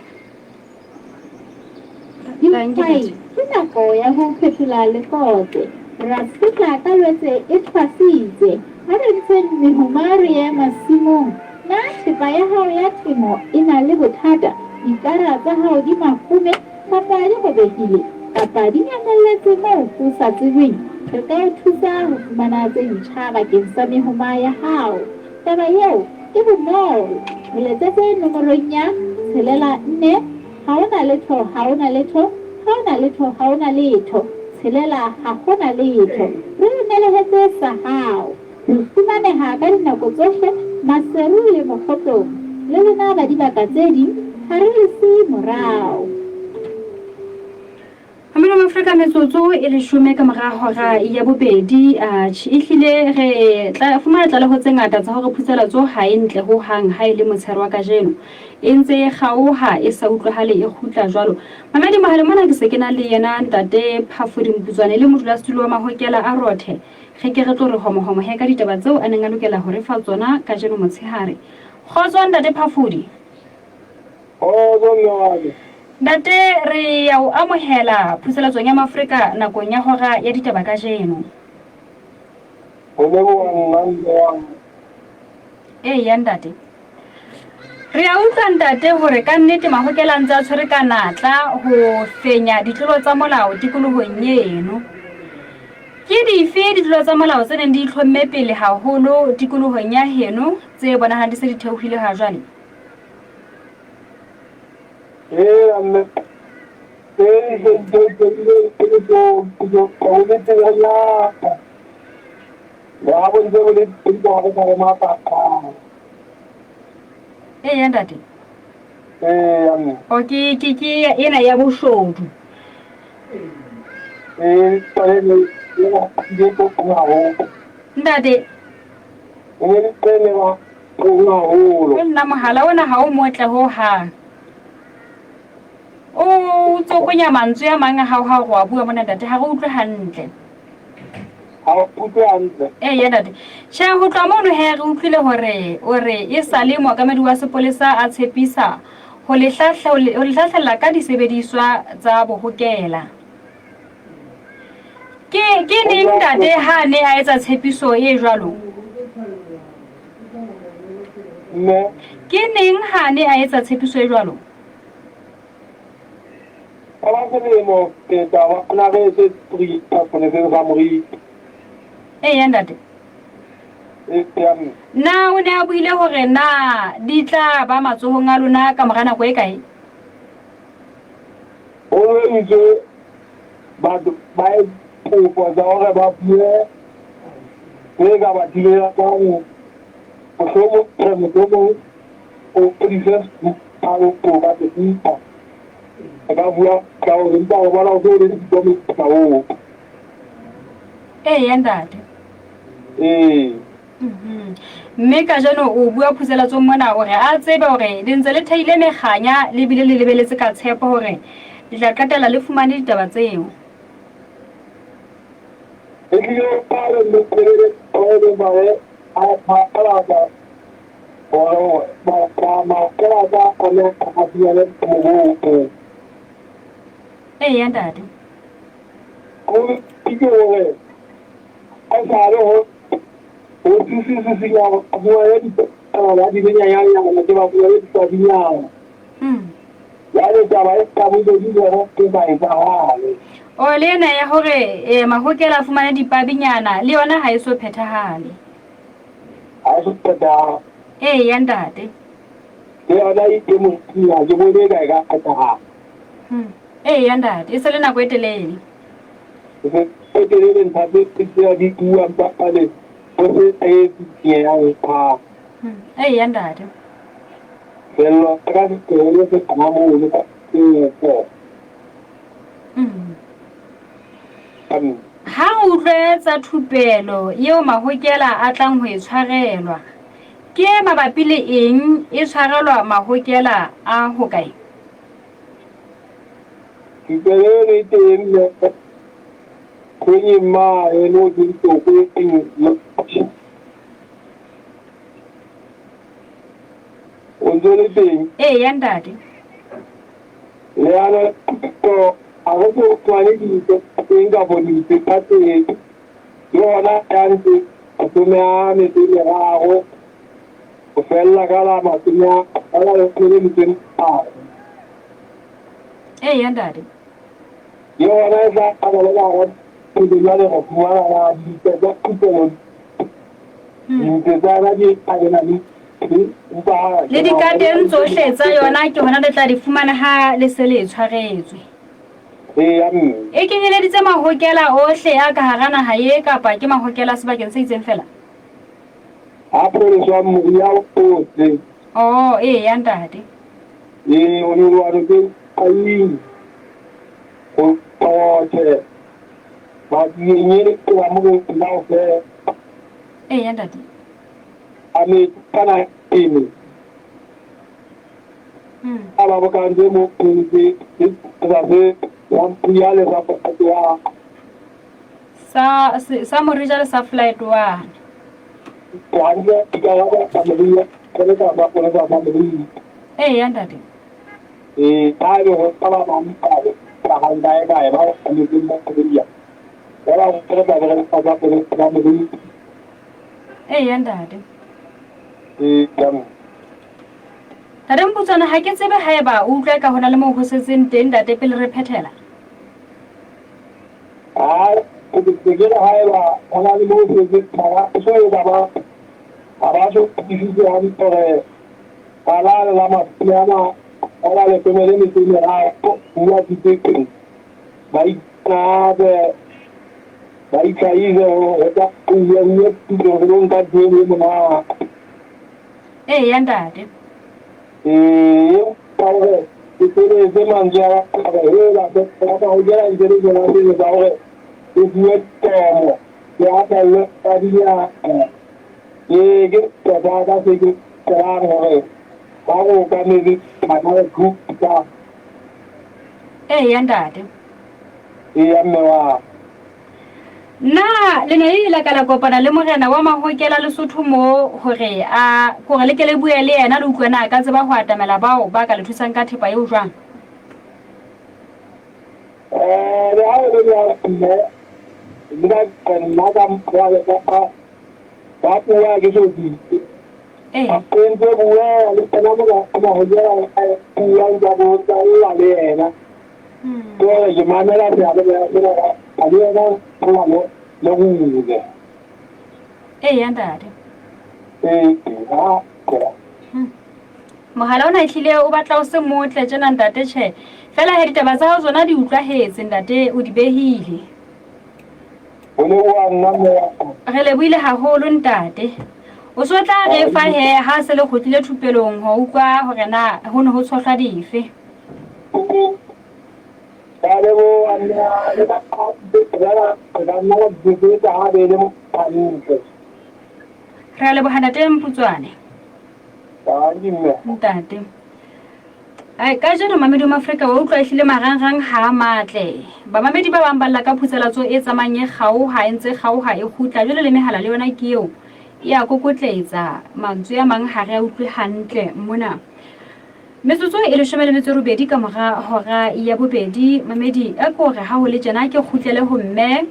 Dihwai ke nako ya ho phethola lekope. Rasika ka lwetse e tshwasitse. Ha re ntse mehumari ya masimong. Na thepa ya hao ya temo e na le bothata. Dikara tsa hao di makume kapa di robehile. Kapa di nyamelletse moo ho sa tsebeng. Re ka o thusa ho fumana tse ntjha bakeng sa mehuma ya hao. Taba eo ke bonolo. Re letsetse nomorong ya 64 ha hona letho ha hona letho ha hona letho ha hona letho 6 ha hona letho. Re nelehetse sa hao. Re fumaneha ka dinako tsohle Maseru le Mokgotlong. Le lona ba dibaka tse ding ha re lese morao. Hamela Afrika metsotso e le shome ka mora hora ya bobedi ehlile re tla fumana tla le ho tsengata tsa hore phutselatso ha e ntle ho hang ha ile motshero wa kajeno e ntse kgaoha e sa utlwahale e khutla jwalo mamedi mahale mona ke se ke na le yena ntate Phafudi Mputswane le modula studio wa Mahokela a Rothe ge ke re tlo re homo he ka ditaba tseo a neng a lokela hore fa tsona kajeno motshehare kgotso ntate Phafudi Ntate re ya o amohela phutselatso ya Maafrika nakong ya hora ya ditaba ka jeno. Ya ntate. Re ya utlwa ntate hore ka nnete Mahokela ntse a tshwere ka natla ho fenya ditlolo tsa molao tikolohong eno. Ke dife ditlolo tsa molao tse neng di itlhomme pele haholo tikolohong ya heno tse bonahalang di se di theohile ha jwale? Ya ntate. Ke ena ya boshodu. Ntate. Nna mohala ona ha o motle ho hang. O tsokonya mantswe a mang ha go a bua mona ntate ha go utlwe hantle. Ha o utlwe hantle. Ya ntate. Sha ho tla mono he re utlwile hore o re e sale moakamedi wa sepolesa a tshepisa ho le hlahlella ka disebediswa tsa bohokela. Ke neng ntate ha ne a etsa tshepiso e jwalo? Ke neng ha ne a etsa tshepiso e jwalo? Ya ntate. Na o ne a buile hore na di tla ba matsohong a lona ka mora nako e kae? O itse ba po za hore ba bue e ga ba dira ka o mo o princess a o ba te pita ka bua ka o nta o bala o le di ka o ya ntate. Mme ka jano o bua phutselatso mona hore a tsebe hore le ntse le theile meganya le bile le lebeletse ka tshepo hore le tla qetela le fumane ditaba tseo. Ya ntate. O le ena ya hore Mahokela a fumane dipabinyana le yona ha e so phethahale. Ya ntate. Ya ntate e se le nako e telele. Ya ntate. Ha o utlwetsa thupelo eo Mahokela a tlang ho e tshwarelwa ke mabapi le eng e tshwarelwa Mahokela a hokae? Kipelele tenne kwenye maa eno jinto kwenye onjole teng yandade leana to agogo twani dito tenga bonito kate yona yanti atumea metile rago ofella kala matumea ala kele mitem yandade yona za ala la ndiyale ko kuwala la dito da kuto ndezana di agena ni le dikateng tsohle tsa yona ke hona le tla di fumana ha le se le tshwaretswe e kenyeleditse mahokela ohle a ka hara naha ye kapa ke mahokela sebakeng se itseng fela yandade yandade kana ini ala bakanje mo kunzi zabe yale za patwa sa morijale sa flight 1 kwanje ikawa familia kole ka ba kole ka familia yandade tayo ho kala mami ka handa ga ba ni din mo familia wala kole ka ba kole ka familia yandade Tadeng putsana ha ke tsebe haeba o utlwa ka hona le mo ho setseng teng ntate pele re phethela ke digela haeba hona le mo ho setseng tara so ba so difisi ha di tore ala la masiana ala le pemele mi tine ra ya di teke bai na de bai kai ge ho ta ya ni ti do ron ka de ni ma yandade tawe itere de mangiare la la hojera itere de la de tawe e tomo ya ta le tadia ge ta da se ge tra ho bago ka ne di mana group ta yandade amwa na le ne ile ka la kopana le morena wa mahokela Lesotho mo hore a go le kele bua le yena le utlwana ka tseba ho atamela bao ba ka le thusang ka thepa eo jwang le ha le ya nda na ka mwa le ka ba bua ke so di ente bua le kana mo ka mahokela ya nda bo ta la le yena to ye manela ya le aliena mo le nguge yandade mohala ona ehlile o batla o se motle tjena ntate tjhe fela he ditaba tsa hao tsona di utlwahetse ntate o di behile re lebohile haholo ntate o so tla re fa he ha se le khotlile thupelong ho utlwa hore na ho ne ho tshohlwa dife ra lebohana teng Putswane ntate ka jeno mamedi wa Afrika wa utlwa ehlile marangrang ha matle ba mamedi ba bang balla ka phutselatso e tsamanye kgao ha entse kgao ha e khutla jole le mehala le yona ke eo ya kokotletsa mantswe a mang ha re a utlwe hantle mona metsotso e le 12 ka mora hora ya bobedi mamedi a ko re ha ho le tjena ke khutlele ho mme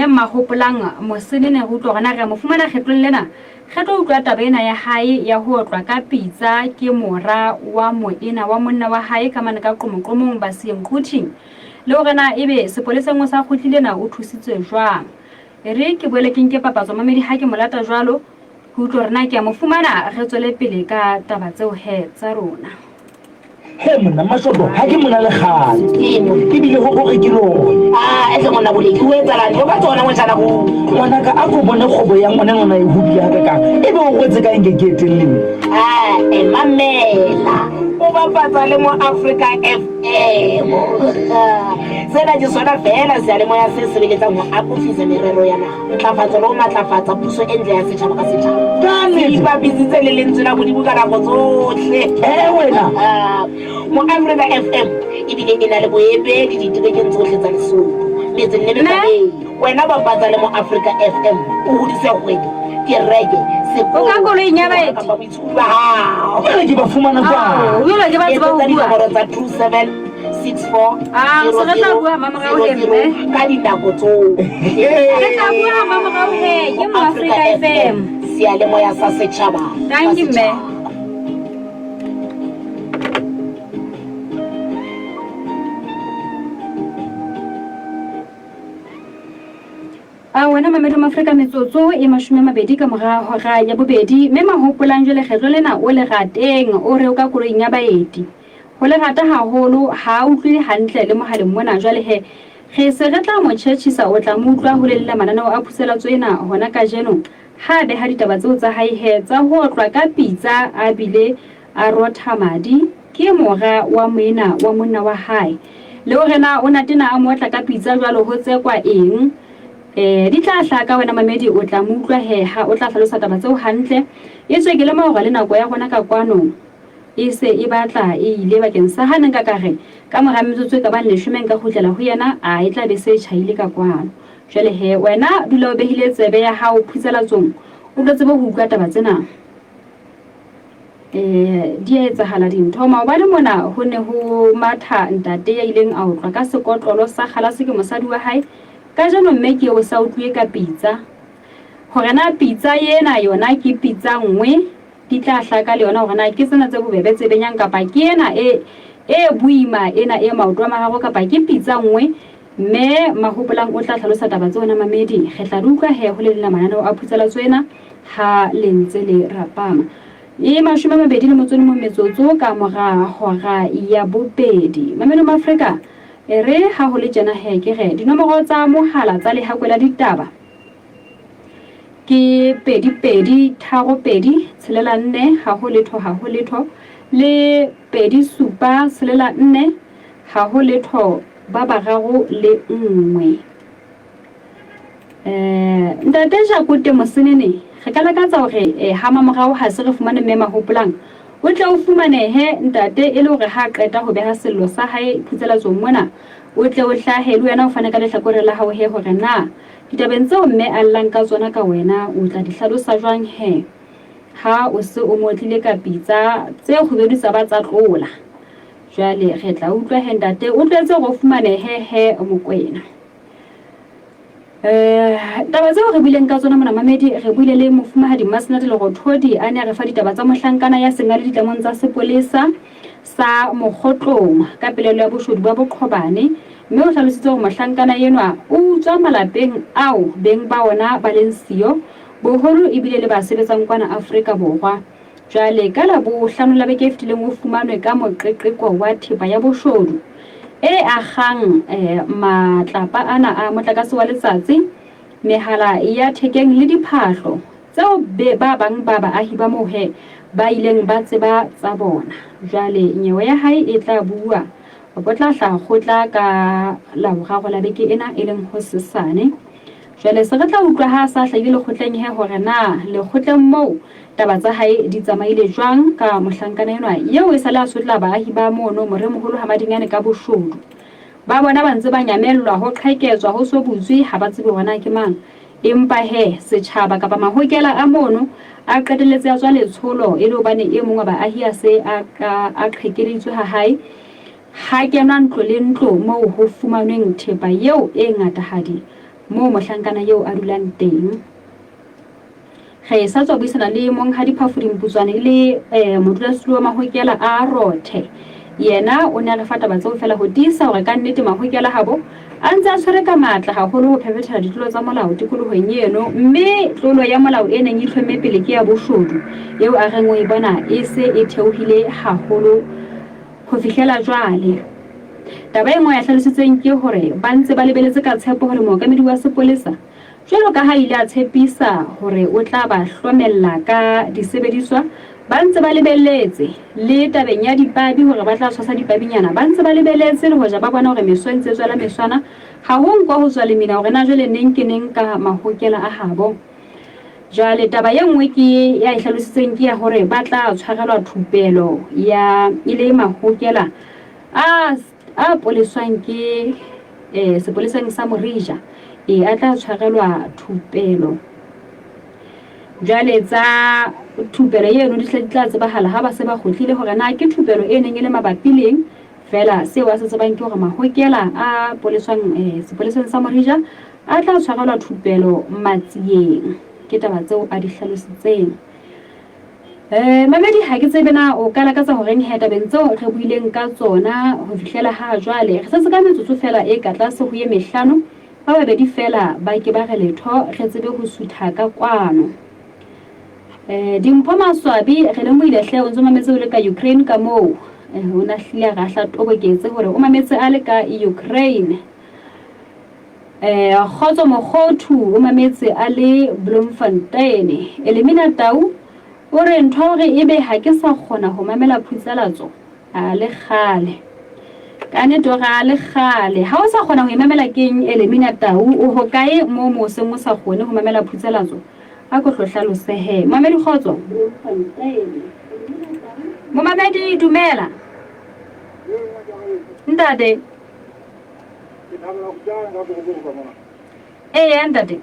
mahopolang mosene ne go tlo gona re mo fumana kgetlo lena kgetlo utlwa taba ena ya hae ya ho tlwa ka pitsa ke mora wa moena wa monna wa hae ka mana ka qomoqomong ba se nquting le hore na ebe sepolesa ngo sa khutlile na o thusitswe jwang re ke boele ke nke papatso mamedi ha ke molata jwalo ho tlo rena ke mo fumana re tswele pele ka taba tseo he tsa rona he mona mashodo ha ke mona le khale ke bile ho gore ke lo ese mona bole ke o etsa la ba tsona mo tsana go ngwana ka a go bone khobo ya ngwana ngwana e hubi ya ka ebe o gwetse ka engekete le mamela bapatsa le mo Africa FM. Sena ke sona fela seyalemoya se sebeletsang ho akofisa merero ya naha, ntlafatso le ho matlafatsa puso e ntle ya setjhaba ka setjhaba. Se ipapisitse le lentswe la Modimo ka nako tsohle. Mo Africa FM ebile e na le boemedi diterekeng tsohle tsa Lesotho, metseng le metsaneng. Wena bapatsa le mo Africa FM o hodise kgwedi, kereke, sekolo, ka koloing ya baeti kapa boitshupo ba hao. Ke ba fumana fa. o ile ke ba tseba ho bua dinomoro tsa 2764 se re tla bua mama ga o emme ka dinako tsohle. re tla bua mama ga o he ke mo Africa FM seyalemoya sa setjhaba. thank you me. Wena mamedo Afrika metsotso e 20 ka mora hora ya bobedi mme mahopolang jole kgetlo lena o le rateng o re o ka koloing ya baeti ho le rata haholo ha utlwe hantle le mohaleng mona jwale he re se re tla mo tjhetjhisa o tla mo utlwa ho lella mananeo a phuselatso ena hona ka jeno ha be ha ditaba tseo tsa hae he tsa ho tlwa ka pitsa a bile a rotha madi ke mora wa moena wa monna wa hae le o rena o natena a motla ka pitsa jwalo ho tsekwa eng di tla hlaka wena mamedi o tla mo utlwa he ha o tla hlalosa taba tseo hantle e tswe ke le maoga le nako ya gona ka kwano e se e batla e ile bakeng sa haneng ka kare ka mora metsotso ka ba 10 ka khutlela ho yena a e tla be se tšhaile ka kwano jwale he wena dula o behile tsebe ya hao phuselatsong o tlo tsebe ho utlwa taba tsena di etsahala dintho maobane mona ho ne ho matha ntate ya ileng a utlwa ka sekotlolo sa kgalase ke mosadi wa hae ka jano mme ke o sa utlwe ka pitsa hore na pitsa yena yona ke pitsa nngwe di tla hlaka le yona hore na ke tsena tse bobebe tse benyang kapa ke yena e buima ena e maoto a mararo kapa ke pitsa nngwe mme mahopolang o tla hlalosa taba tsona mamedi re tla utlwa he ho le la mananeo a phutsela tsena ha lentse le rapama e 20 mo metsotso ka mora hora ya bobedi mamelo ma Afrika re ha ho le jana he ke re dinomoro tsa mohala tsa le hakwela ditaba ke 2232 664 ha ho letho le 2764 ha ho letho ba bararo le nngwe ntate ja kote mosenene re ka lakatsa hore ha mamorao ha se re fumane mme mahopolang o tla o fumane he ntate e le hore ha qeta ho beha sello sa hae phutselatso mona o tle o hlahe le wena o fane ka lehlakore la hao he hore na ditabeng tseo mme a llang ka tsona ka wena o tla di hlalosa jwang he ha o se o motlile ka pitsa tse khubedisa ba tsa tlola jwale re tla utlwa he ntate o tletse go fumane he mokwena taba tseo re bileng ka tsona mona mamedi re buile le mofumahadi Masnate le go thodi a ne re fa ditaba tsa mohlankana ya sengale ditlamong tsa sepolesa sa Mokgotlong ka pelelo ya boshodu ba Boqhobane mme o hlalositse hore mohlankana yenwa o tswa malapeng ao beng ba ona ba leng siyo boholo ebile le ba sebetsang kwana Afrika Borwa jwale ka la bohlano la beke fitileng o fumanwe ka moqeqeko wa thipa ya boshodu akgang matlapa ana a motlakase wa letsatsi mehala ya thekeng le diphahlo tseo ba bang ba baahi ba mohe ba ileng ba tseba tsa bona jwale nyewe ya hae e tla bua o tla hla khotla ka la boraro la beke ena e leng ho sesane jwale se re tla utlwa ha sa hlahile lekgotleng he hore na lekgotleng moo taba tsa hae di tsamaile jwang ka mohlankana enwa yeo e sala sotla baahi ba mono more moholo ha madingane ka boshodu ba bona ba ntse ba nyamellwa ho qheketswa ho so butswi ha ba tsebe hona ke mang empa he setjhaba kapa mahokela a mono a qetelletse ya tswa letsholo e le hobane e mongwe ba ahi a se a qhekeditswe ha hae ha kenwa ntlo le ntlo moo ho fumanweng thepa yeo e ngatahadi moo mohlankana yeo a dulang teng ge sa tswa buisana le monghadi Phafudi Mputswane le modulasetulo wa mahokela a Rothe yena o ne a re fa taba tseo fela ho tiisa hore ka nnete mahokela habo a ntse a tshwere ka matla haholo ho phethela ditlolo tsa molao tikolohong eno mme tlolo ya molao e neng e tlhome pele ke ya boshodu eo a reng o e bona e se e theohile haholo ho fihlela jwale taba e nngwe ya hlalositseng ke hore ba ntse ba lebeletse ka tshepo hore mookamedi wa sepolesa jwalo ka ha ile a tshepisa hore o tla ba hlomella ka disebediswa ba ntse ba lebelletse le tabeng ya dipabi hore ba tla tshwasa dipabinyana ba ntse ba lebelletse le hoja ba bona hore meswa ntse tswela meswana ha ho nkwa ho tswa lemina hore na jwale neng ke neng ka mahokela a habo. Jwale taba ye nngwe ke ya ihlalositseng ke ya hore ba tla tshwarelwa thupelo ya ile mahokela a poliswang ke sepoleseng sa Morija a tla tshwarelwa thupelo. Jwale tsa thupelo eno di tla tsebahala ha ba se ba kgotlile hore na ke thupelo e neng e le mabapi leng fela seo a se tsebang ke hore mahokela a poliswang sepoleseng sa Morija a tla tshwarelwa thupelo Matsieng. Ke taba tseo a di hlalositseng. Mamedi ha ke tsebe na o kala ka tsa horeng he tabeng tseo re buileng ka tsona ho fihlela ha jwale re setse ka metsotso fela e ka tlase ho ye mehlano ba babedi fela ba ke ba re letho re tsebe ho sutha ka kwano. Dimpho maswabi re le moile hle o ntse mametse o le ka Ukraine ka moo o na hlile ga hla toboketse hore o mametse a le ka Ukraine. Khotso Mokgothu o mametse a le Bloemfontein. Elimina Tau o re ntho hore ebe ha ke sa kgona ho mamela phutsalatso a le khale ka ne to ga le khale ha o sa kgona ho imamela keng Elimina Tau o hokae mo mo se mo sa kgone ho mamela phutsalatso a go hlohlalose he mamedi Khotso mo mamedi dumela ndade ndade ndade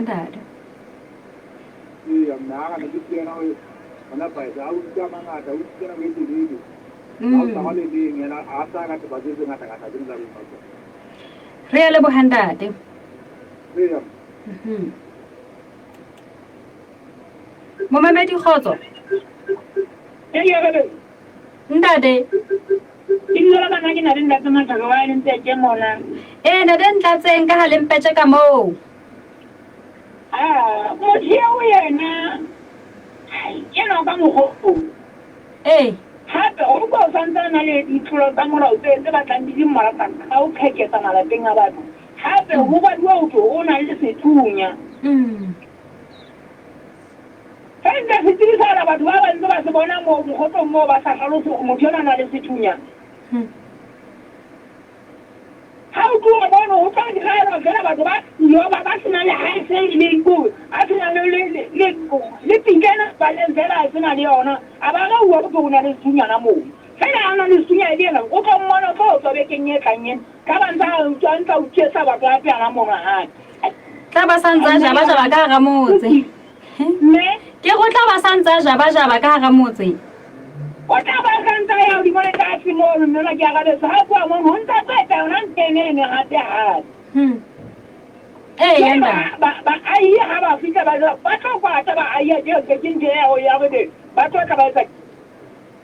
ndade ndade re le bohandate mo mamedi Khotso ndade Ilo ba na ke na le ntate mataka wa le ntse ke mona ntate ntlatseng ka ha le mpetse ka moo mo dia o yena ke no ka mogopolo hape o go santana le ditlo tsa molao tse batlang di mmaraka ka o kheketsa malapeng a batho hape ho ba dua o tlo o na le sethunya Fenda fitisa la batho ba bantse ba se bona mo mogopolo mo ba sa hlaloso mo tshwana na le sethunya how do I know what kind of batho ba yo ba sena le ha se le go a sena le pingana ba le zela sena le yona aba ga uwa go bona le sethunya na mo fela ana le sethunya e dela o ka mmona go tswa be kenye kanye ka bantsa o tsantsa o tshesa batho ba pya na mo ha tla ba santsa jaba ka ga motse ke go tla ba santsa jaba ka ga motse o tla ba santsa ya di mona ka tsimo nna ke ga le sa kwa mo honta tseta ona ntene ne ga te ha ba ai ha ba fika ba tlo kwa ta ba ai je ke kinje o ya bode ba tlo ka ba tsa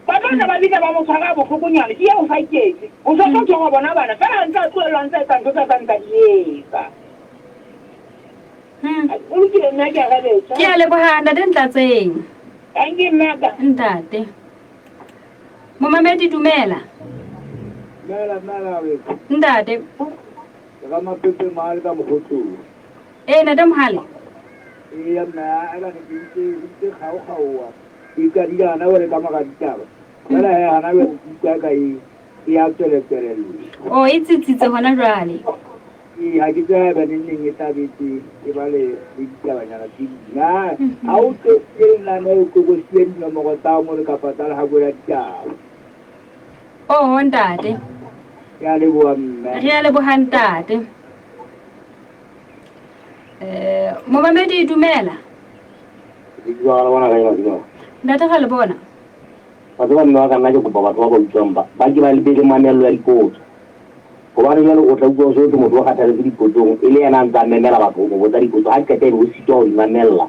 ba tlo ba bika ba mo tshwara bo khokunyane ke o faiketse o so tlo go bona bana fela ntse tlo lwantsha tsa ntse tsa ntsa yesa o ke nna ke ga le ke a le bohanda de ntlatseng angi mega ntate mo mamedi dumela Mela we ntate ga mapepe mali ka mogotlo ntate mohale ya na ala ke ke khaowa ka diana wele ka magaditaba wala ha na we ka ya tsele o itsitsitse hona jwale ha ke tsaya ba neng e tabetse e bale ditaba nyana na au ke nna ne ko go sien no mo ta mo ka patala ha go ya ditaba ntate ya le bua mme re le bohantate mo mamedi dumela Ijwala wana ga ina ntate ga le bona batho ba nna ka nna ke go ba batho ba go tsomba ba ke ba le bele mamelo ya dipotso gobane jalo o tla utlwa so ke motho wa kgathaletse dipotsong e le yena ntse a memela batho go botsa dipotso ga kete o sitwa go di mamella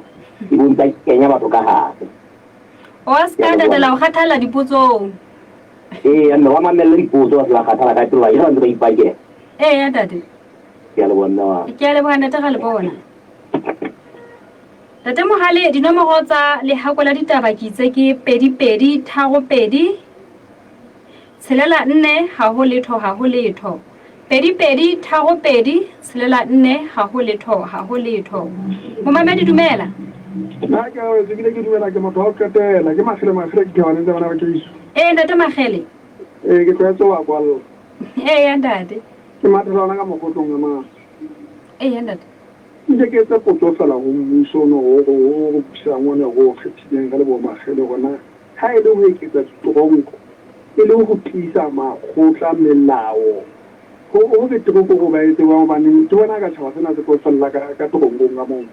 e bontsa kenya batho ka gase o ska tatela o kgathala dipotsong ee mme wa mamella dipotso wa sela kgathala ka tiro ba ira ntse ba ipakela ee tate ke a le bona wa ke a leboga nnete ga le bona tate mogale dinomoro tsa lehako la ditaba ke itse ke 2232 tshelela 4 ha ho letho 2232 tshelela 4 ha ho letho momamedi dumela nna ke tsebile ke dumela ke motho wa qetela ke magele ke bana tsa bana ba keiso ntate magele ke tletse wa kwalla ya ntate ke matlhana ka mokotlong ma ya ntate ntse ke tsa potso fela go mmuso no go busa ngone go kgethileng ka le bo magele gona ha e le go eketsa tronko e le go tlisa makgotla melao go ke tiro go ba etse wa bana ke bona ka tshaba sena se go fella ka tongong ga mo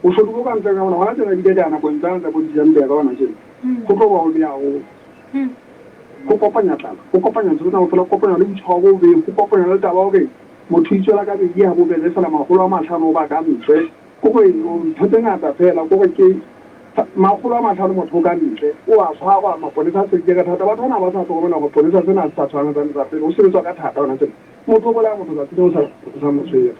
o so go ka ntse ka bona ha tsena di dana go ntse tsa go di jambe ka bona tshela go tlo ba go bia go kopanya tsona go fela kopanya le botshwa go be go kopanya le taba go motho itswela ka bedi ya bobele fela magolo a matlhano ba ka ntle go go ntse ngata fela go ke magolo a matlhano motho ka ntle o a tshwarwa maponesa se ke ka thata batho bana ba sa tlhokomela go ponesa sena sa tshwana tsa pele o sebetswa ka thata ona tsela motho bola motho ka tsela o sa mo tshwera